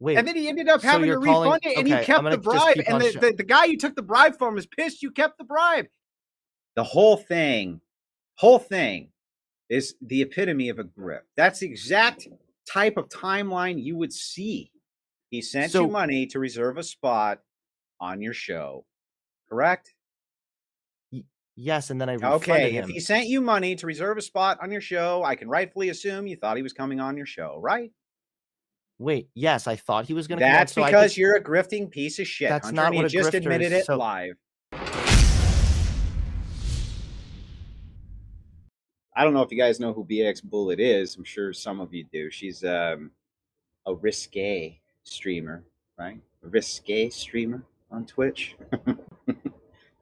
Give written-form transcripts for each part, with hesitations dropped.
Wait. And then he ended up So having to you're calling- refund it, and okay, he kept I'm the gonna just bribe. keep And on the guy you took the bribe from is pissed you kept the bribe. The whole thing is the epitome of a grift. That's the exact type of timeline you would see. He sent you money to reserve a spot on your show, correct? Yes, and then I refunded him. If he sent you money to reserve a spot on your show, I can rightfully assume you thought he was coming on your show, right? Wait, yes, I thought he was going to come on. That's because you're a grifting piece of shit. That's Hunter, not what you a just grifter admitted is. it live. I don't know if you guys know who BX Bullet is. I'm sure some of you do. She's a risque streamer, right? A risque streamer on Twitch.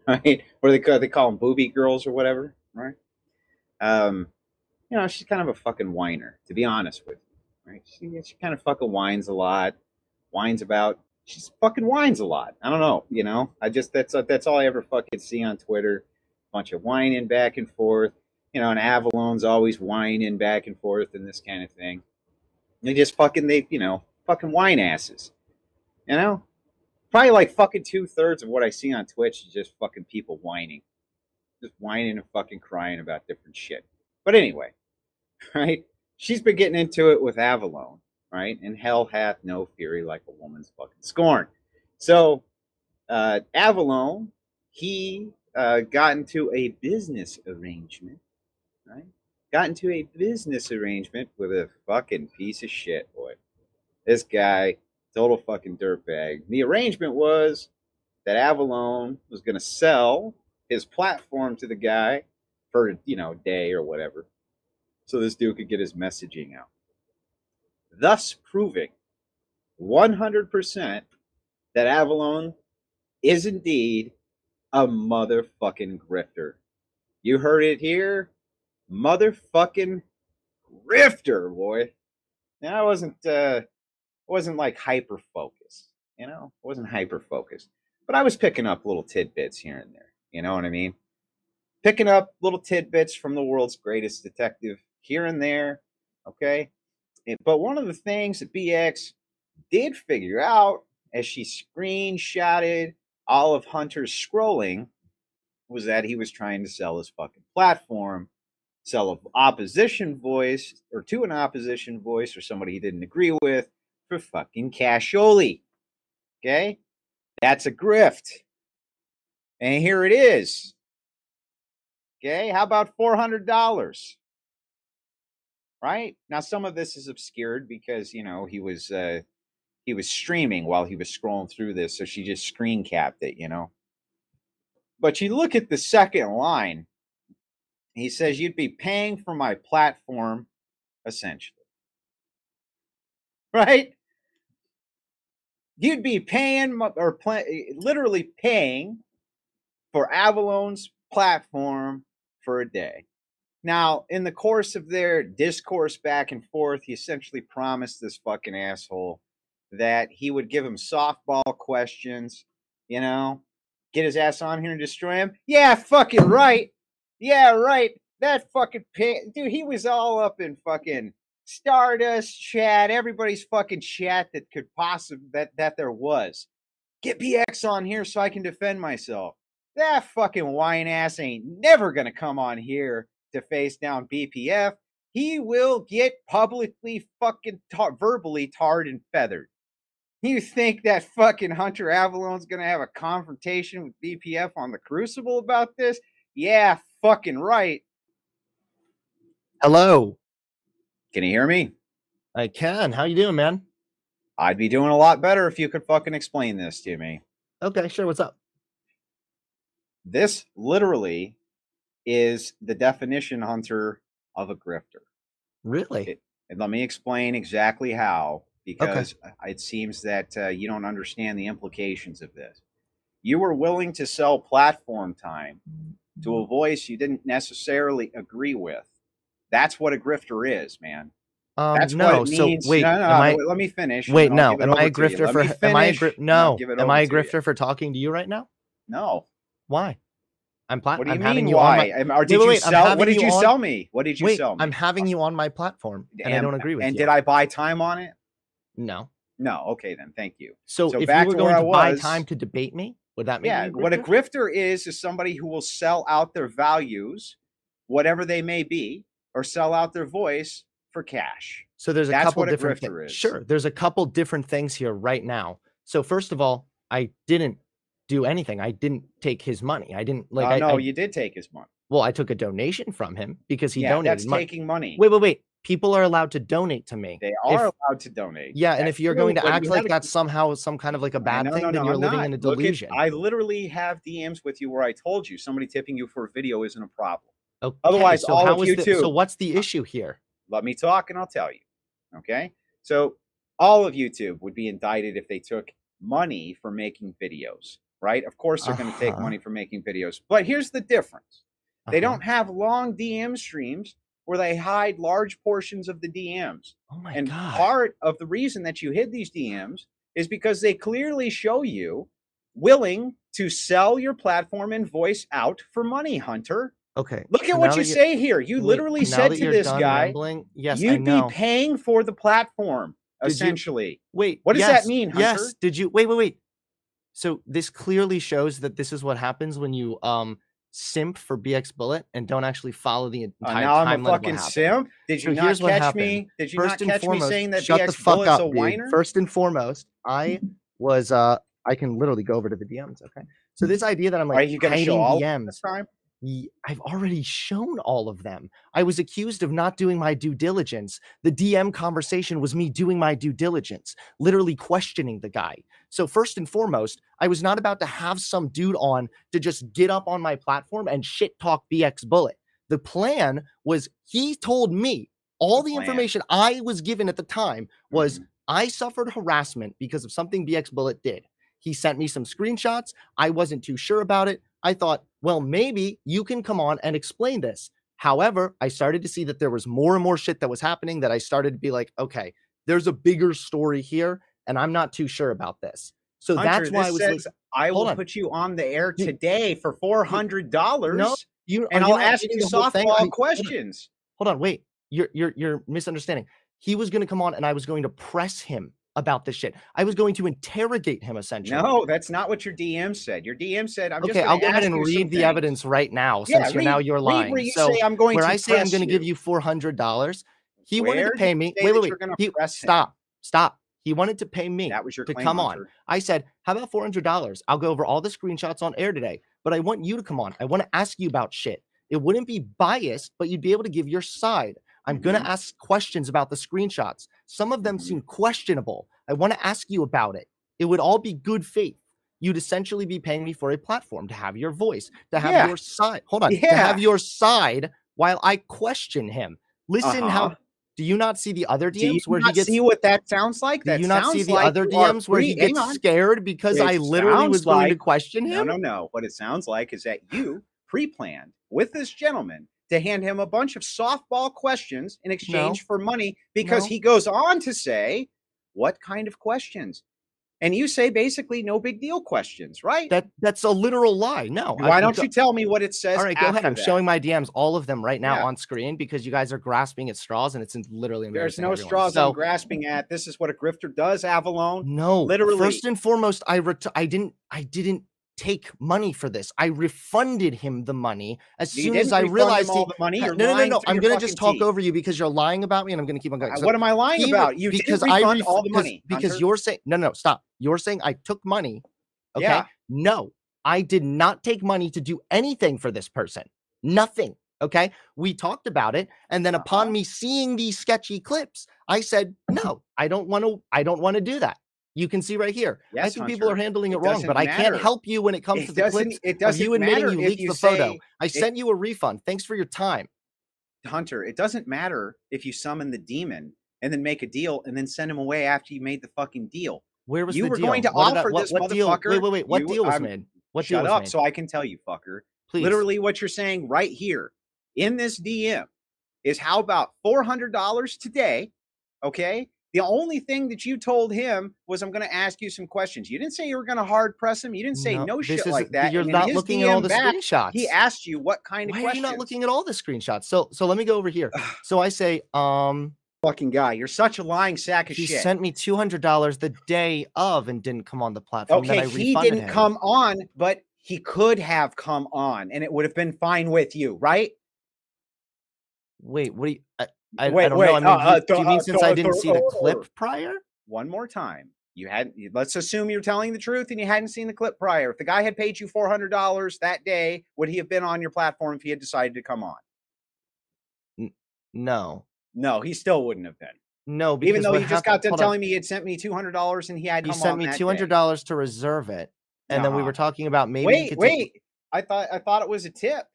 Right? Or they call them booby girls or whatever, right? You know, she's kind of a fucking whiner, to be honest with you, right? She kind of fucking whines a lot, she fucking whines a lot. I don't know, you know. That's all I ever fucking see on Twitter. Bunch of whining back and forth, you know. And Avallone's always whining back and forth and this kind of thing. Fucking whine asses, you know. Probably like fucking 2/3 of what I see on Twitch is just fucking people whining. Just whining and fucking crying about different shit. But anyway, right? She's been getting into it with Avallone, right? And hell hath no fury like a woman's fucking scorn. So, Avallone, he got into a business arrangement, right? Got into a business arrangement with a fucking piece of shit, boy. This guy, total fucking dirtbag. The arrangement was that Avallone was going to sell his platform to the guy for, you know, a day or whatever, so this dude could get his messaging out. Thus proving 100% that Avallone is indeed a motherfucking grifter. You heard it here. Motherfucking grifter, boy. Now, I wasn't like hyper focused, you know? I wasn't hyper focused. But I was picking up little tidbits here and there. You know what I mean? Picking up little tidbits from the world's greatest detective here and there, okay? But one of the things that BX did figure out as she screenshotted all of Hunter's scrolling was that he was trying to sell his fucking platform, sell an opposition voice, or to an opposition voice, or somebody he didn't agree with, for fucking cashioli. Okay? That's a grift. And here it is. Okay? How about $400? Right? Now, some of this is obscured because, you know, he was streaming while he was scrolling through this, so she just screen capped it, you know. But you look at the second line, he says you'd be paying for my platform, essentially. Right? You'd be paying literally paying for Avallone's platform for a day. Now, in the course of their discourse back and forth, he essentially promised this fucking asshole that he would give him softball questions, you know, get his ass on here and destroy him. Yeah, fucking right. Yeah, right. That fucking dude, he was all up in fucking Stardust chat, everybody's fucking chat that could possibly that there was. Get PX on here so I can defend myself. That fucking whine ass ain't never gonna come on here to face down BPF. He will get publicly fucking verbally tarred and feathered. You think that fucking Hunter Avallone's gonna have a confrontation with BPF on the Crucible about this? Yeah, fucking right. Hello. Can you hear me? I can. How you doing, man? I'd be doing a lot better if you could fucking explain this to me. Okay, sure. What's up? This literally is the definition, Hunter, of a grifter. Really? And let me explain exactly how, because it seems that you don't understand the implications of this. You were willing to sell platform time to a voice you didn't necessarily agree with. That's what a grifter is, man. That's no. what it means. So wait, let me finish. Wait, no. Am I a grifter for? Am I a grifter for talking to you right now? No. Why? What do you mean? Why? What did you sell me? What did you sell me? I'm having you on my platform, and I don't agree with you. And did I buy time on it? No. No. Okay, then. Thank you. So if you were going to buy time to debate me, would that make me what a grifter is somebody who will sell out their values, whatever they may be, or sell out their voice for cash. So there's a couple different things. Sure, there's a couple different things here right now. So first of all, I didn't do anything. I didn't take his money. I didn't like. No, you did take his money. Well, I took a donation from him because he donated. That's taking money. Wait. People are allowed to donate to me. They are allowed to donate. Yeah, and if you're going to act like that's somehow some kind of like a bad thing, then you're living in a delusion. I literally have DMs with you where I told you somebody tipping you for a video isn't a problem. Okay, otherwise, so all of you too. So what's the issue here? Let me talk and I'll tell you. Okay, so all of YouTube would be indicted if they took money for making videos, right? Of course, they're going to take money for making videos. But here's the difference: they don't have long DM streams where they hide large portions of the DMs. Oh my God. Part of the reason that you hid these DMs is because they clearly show you willing to sell your platform and voice out for money, Hunter. Okay. Look at what you say here. You literally said to this guy, yes, you'd be paying for the platform, essentially. Wait. What does that mean, Hunter? Yes. Did you wait. So this clearly shows that this is what happens when you simp for BX Bullet and don't actually follow the entire now I'm a fucking simp. Did you not catch me? Did you not catch me saying that BX Bullet's a whiner? First and foremost, I was I can literally go over to the DMs. Okay, so this idea that I'm like, are you going to show all DMs this time? I've already shown all of them. I was accused of not doing my due diligence. The DM conversation was me doing my due diligence, literally questioning the guy. So first and foremost, I was not about to have some dude on to just get up on my platform and shit talk BX Bullet. The plan was he told me all the information I was given at the time was I suffered harassment because of something BX Bullet did. He sent me some screenshots. I wasn't too sure about it. I thought, well, maybe you can come on and explain this. However, I started to see that there was more and more shit that was happening that I started to be like, okay, there's a bigger story here, and I'm not too sure about this. So Hunter, that's why I was like, I will put you on the air today for $400. No, and I'll ask you softball questions. Hold on, wait. You're misunderstanding. He was going to come on and I was going to press him about this shit. I was going to interrogate him essentially. No, that's not what your DM said. Your DM said, I'm okay, I'll go ahead and read the evidence right now since you're lying. Where you say I'm going I say I'm going to give you $400, he wanted to pay me. Wait. Stop. He wanted to pay me to come on. I said, how about $400? I'll go over all the screenshots on air today, but I want you to come on. I want to ask you about shit. It wouldn't be biased, but you'd be able to give your side. I'm going to ask questions about the screenshots. Some of them seem questionable. I want to ask you about it. It would all be good faith. You'd essentially be paying me for a platform to have your voice, to have your side. Hold on. To have your side while I question him. Listen, how do you not see the other DMs where he gets? See what that sounds like? Do you not see the other DMs where he gets scared because I literally was going to question him? No. What it sounds like is that you pre-planned with this gentleman to hand him a bunch of softball questions in exchange for money because he goes on to say, what kind of questions? And you say basically no big deal questions, right? That's a literal lie. No. Why don't you tell me what it says? All right, go ahead. I'm showing my DMs, all of them right now on screen because you guys are grasping at straws and it's literally embarrassing. There's no straws I'm grasping at. This is what a grifter does, Avallone. No, literally. First and foremost, I didn't take money for this. I refunded him the money as soon as I realized all the money. No. I'm gonna just talk over you because you're lying about me, and I'm gonna keep on going. So what am I lying about? You because I refund all the money because you're saying no. Stop. You're saying I took money. Okay. Yeah. No, I did not take money to do anything for this person. Nothing. Okay. We talked about it, and then upon me seeing these sketchy clips, I said no. I don't want to do that. You can see right here. Yes, I think people are handling it wrong, but I can't help you when it comes to the clips of you admitting you leaked the photo. I sent you a refund. Thanks for your time. Hunter, it doesn't matter if you summon the demon and then make a deal and then send him away after you made the fucking deal. Where was the deal? You were going to offer this motherfucker. Wait. What deal was made? Shut up so I can tell you, fucker. Please. Literally what you're saying right here in this DM is how about $400 today, okay? The only thing that you told him was, I'm going to ask you some questions. You didn't say you were going to hard press him. You didn't say no shit like that. You're not looking at all the screenshots. He asked you what kind of questions. Why are you not looking at all the screenshots? So let me go over here. So I say, well, fucking guy. You're such a lying sack of He shit. sent me $200 the day of and didn't come on the platform. Okay, Then I he refunded didn't him. come on, but he could have come on, and it would have been fine with you, right? Wait, what do you? I Wait, don't know. I mean, do you mean since I didn't see the clip prior? One more time. You had. Let's assume you're telling the truth, and you hadn't seen the clip prior. If the guy had paid you $400 that day, would he have been on your platform if he had decided to come on? No. No, he still wouldn't have been. No, because even though you just got done hold telling me he had sent me $200 and he had He come sent on me that $200 to reserve it, and then we were talking about maybe he could wait. I thought it was a tip.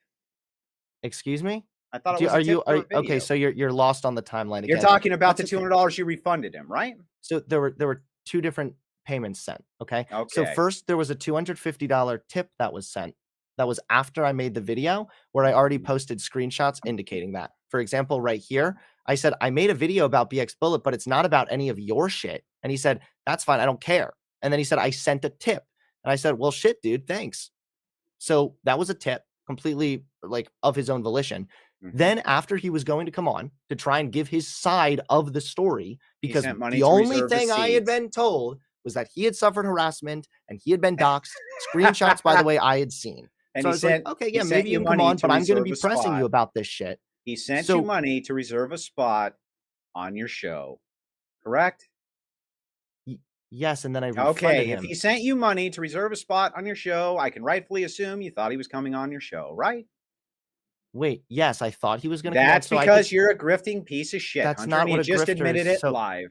Excuse me? I thought it was a tip for a video. Okay? So you're lost on the timeline again. You're talking about the $200 you refunded him, right? So there were two different payments sent. Okay. Okay. So first there was a $250 tip that was sent. That was after I made the video where I already posted screenshots indicating that. For example, right here, I said, I made a video about BX Bullet, but it's not about any of your shit. And he said, that's fine. I don't care. And then he said, I sent a tip. And I said, well, shit, dude, thanks. So that was a tip completely like of his own volition. Then after he was going to come on to try and give his side of the story, because the only thing I had been told was that he had suffered harassment and he had been doxxed. Screenshots, by the way, I had seen. And so I was like, okay, yeah, maybe you can come on, but I'm going to be pressing you about this shit. He sent you money to reserve a spot on your show, correct? Yes, and then I refunded him. If he sent you money to reserve a spot on your show, I can rightfully assume you thought he was coming on your show, right? Wait, yes, I thought he was going to come on. That's because you're a grifting piece of shit. That's not what a grifter is. He just admitted it live.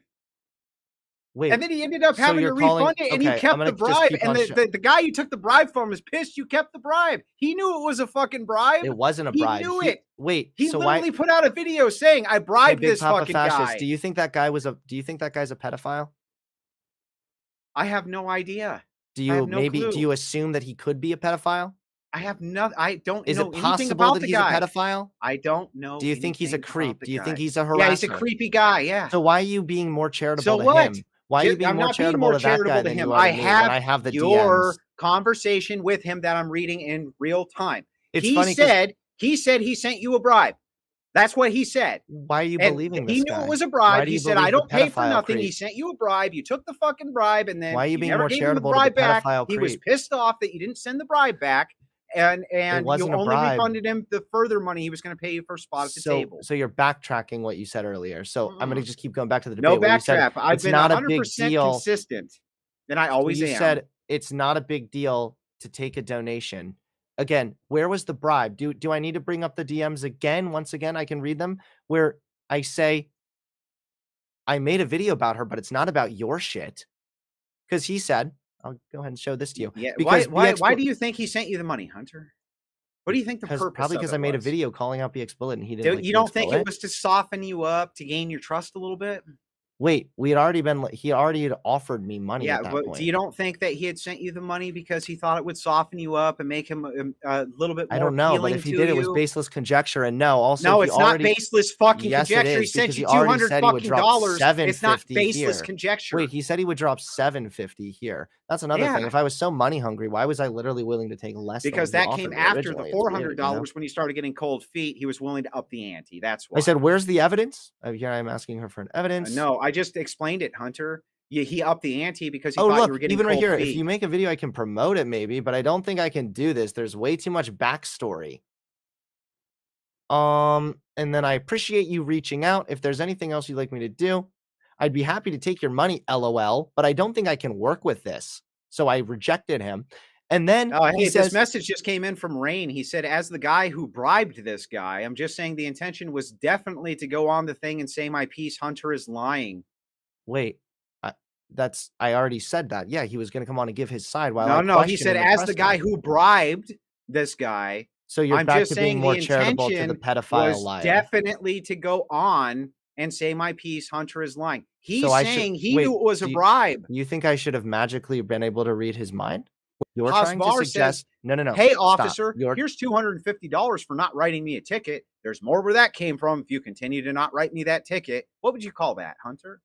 Wait, and then he ended up having to refund it, and he kept the bribe. And the guy you took the bribe from is pissed you kept the bribe. He knew it was a fucking bribe. It wasn't a bribe. He knew it. Wait, he literally put out a video saying, "I bribed this fucking guy." Do you think that guy was a? Do you think that guy's a pedophile? I have no idea. Do you do you assume that he could be a pedophile? I have nothing. I don't know anything about the guy. Is it possible that he's a pedophile? I don't know. Do you think he's a creep? Do you think he's a harasser? Yeah, he's a creepy guy. Yeah. So why are you being more charitable to him? Why are you being more charitable to that guy than you are to me? I have the your conversation with him that I'm reading in real time. He said he sent you a bribe. That's what he said. Why are you believing this? He knew it was a bribe. He said, "I don't pay for nothing." He sent you a bribe. You took the fucking bribe, and then why are you being more charitable to the bribe back? He was pissed off that you didn't send the bribe back. And you only refunded him the further money he was going to pay you for a spot at the table. So you're backtracking what you said earlier. So I'm going to just keep going back to the debate. No backtrap. I've been 100% consistent, and I always am. You said it's not a big deal to take a donation. Again, where was the bribe? Do I need to bring up the DMs again? Once again, I can read them where I say, I made a video about her, but it's not about your shit. Because he said, I'll go ahead and show this to you. Yeah. Because why do you think he sent you the money, Hunter? What do you think the purpose? Probably because I made a video calling out BX Bullet and he didn't. You don't think it was to soften you up, to gain your trust a little bit? Wait, he already had offered me money. Yeah, at that but point. You don't think that he had sent you the money because he thought it would soften you up and make him a little bit more? I don't know, but if he did, it was baseless conjecture. And also, no, it's not baseless fucking conjecture. He sent you $200 fucking dollars. It's not baseless conjecture. Wait, he said he would drop $750 here. That's another thing. If I was so money hungry, why was I literally willing to take less? Because that came after the $400 when he started getting cold feet. He was willing to up the ante. That's why. I said, "Where's the evidence?" Here I am asking her for an evidence. No, I just explained it, Hunter. He upped the ante because he thought you were getting even right here. feet. If you make a video, I can promote it maybe, but I don't think I can do this. There's way too much backstory. And then I appreciate you reaching out. If there's anything else you'd like me to do, I'd be happy to take your money, LOL, but I don't think I can work with this. So I rejected him. And then he says, this message just came in from Rain. He said, as the guy who bribed this guy, I'm just saying the intention was definitely to go on the thing and say my piece, Hunter is lying. Wait, I already said that. Yeah, he was going to come on and give his side. No, he said, as the guy who bribed this guy. So you're back to being more charitable to the pedophile liar. Definitely to go on and say my piece, Hunter is lying. He's saying he knew it was a bribe. You think I should have magically been able to read his mind? You're trying to suggest no. Hey, officer, here's $250 for not writing me a ticket. There's more where that came from. If you continue to not write me that ticket, what would you call that, Hunter?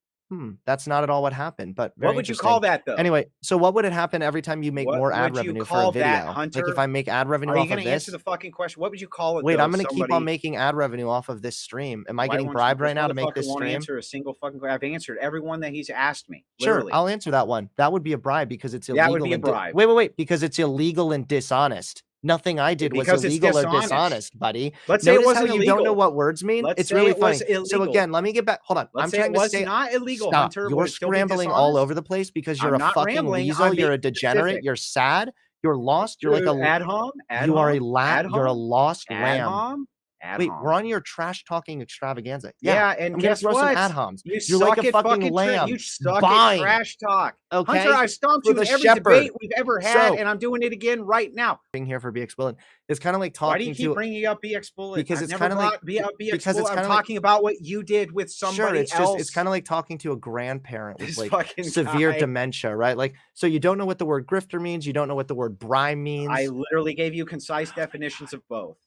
That's not at all what happened, but What very would you call interesting. that, though? Anyway, so what would happen every time you make What more ad would you revenue for a call that, video? Like, if Hunter? I make ad revenue Are you off going of to answer this the fucking question? What would you call it, wait, though? I'm gonna keep on Somebody... making ad revenue off of this stream. Am I Why getting won't you... bribed This right now to make motherfucker this won't stream? answer a single fucking... I've answered every one that he's asked me. Sure, Literally. I'll answer that one. That would be a bribe because it's illegal. That would be a bribe. Wait, because it's illegal and dishonest. Nothing I did was Because it's illegal or dishonest. dishonest, buddy. Let's say it Notice how wasn't you don't know illegal. what words mean? Let's It's say really it was funny. So illegal. again, let me get back. Hold on. Let's I'm say trying it to was stay. not illegal, Stop. Hunter. Would You're it still be scrambling all dishonest? over the place because you're I'm a not fucking rambling. weasel. I'm You're a being degenerate. specific. You're sad. You're lost. You're like a Ad hom. you are a you're a lost Ad lamb. hom. Wait, we're on your trash talking extravaganza. Yeah, and I'm guess gonna throw what? some ad homs. You You're suck like a at fucking lamb. You suck Buying. at trash talk. Okay, Hunter, I stomped for you the in every shepherd. debate we've ever had, So, and I'm doing it again right now. Being here for BX Bullet. It's kind of like talking Why do you keep bringing up BX Bullet? Because I've it's never kind of like brought BX because Bullet. it's I'm talking about what you did with somebody it's else. just it's kind of like talking to a grandparent with This like fucking severe guy. dementia, right? Like, so you don't know what the word grifter means, you don't know what the word bribe means. I literally gave you concise definitions of both.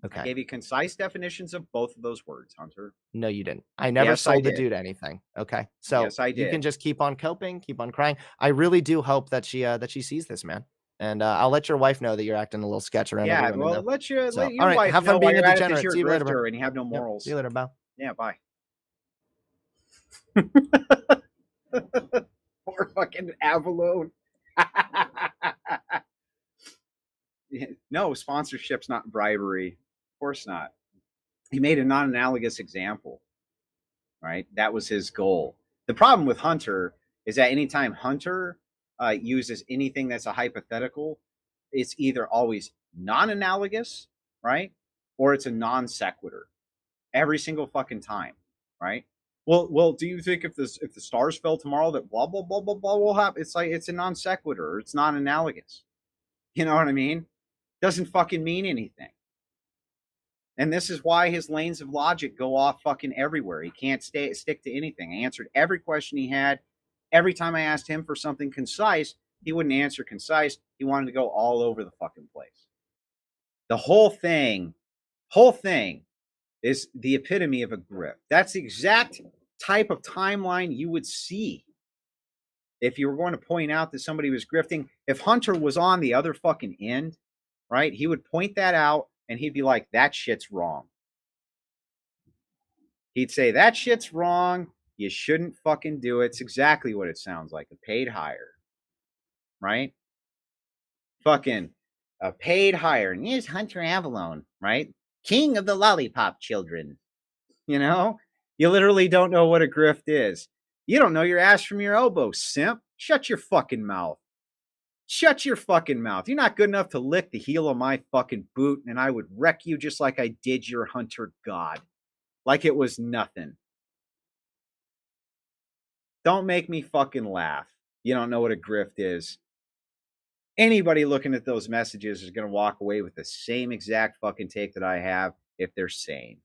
Okay. I gave you concise definitions of both of those words, Hunter. No, you didn't. I never sold the dude anything. Okay. So yes, I did. You can just keep on coping, keep on crying. I really do hope that she sees this, man. And I'll let your wife know that you're acting a little sketch around. Yeah, well, let your all wife right, have fun know being a you're degenerate. See you later, bro. and you have no morals. See you later, bye. Yeah, bye. Poor fucking Avallone. No, sponsorship's not bribery. Of course not. He made a non-analogous example, right? That was his goal. The problem with Hunter is that anytime Hunter uses anything that's a hypothetical, it's either always non-analogous, right? Or it's a non sequitur. Every single fucking time, right? Well, do you think if the stars fell tomorrow that blah blah blah blah blah will happen? It's like it's a non sequitur. It's not analogous. You know what I mean? Doesn't fucking mean anything. And this is why his lanes of logic go off fucking everywhere. He can't stick to anything. I answered every question he had. Every time I asked him for something concise, he wouldn't answer concise. He wanted to go all over the fucking place. The whole thing is the epitome of a grift. That's the exact type of timeline you would see if you were going to point out that somebody was grifting. If Hunter was on the other fucking end, right, he would point that out and he'd be like, that shit's wrong. He'd say, that shit's wrong. You shouldn't fucking do it. It's exactly what it sounds like, a paid hire, right? Fucking a paid hire. And here's Hunter Avallone, right? King of the lollipop children. You know, you literally don't know what a grift is. You don't know your ass from your elbow, simp. Shut your fucking mouth. Shut your fucking mouth. You're not good enough to lick the heel of my fucking boot, and I would wreck you just like I did your Hunter God. Like it was nothing. Don't make me fucking laugh. You don't know what a grift is. Anybody looking at those messages is going to walk away with the same exact fucking take that I have if they're sane.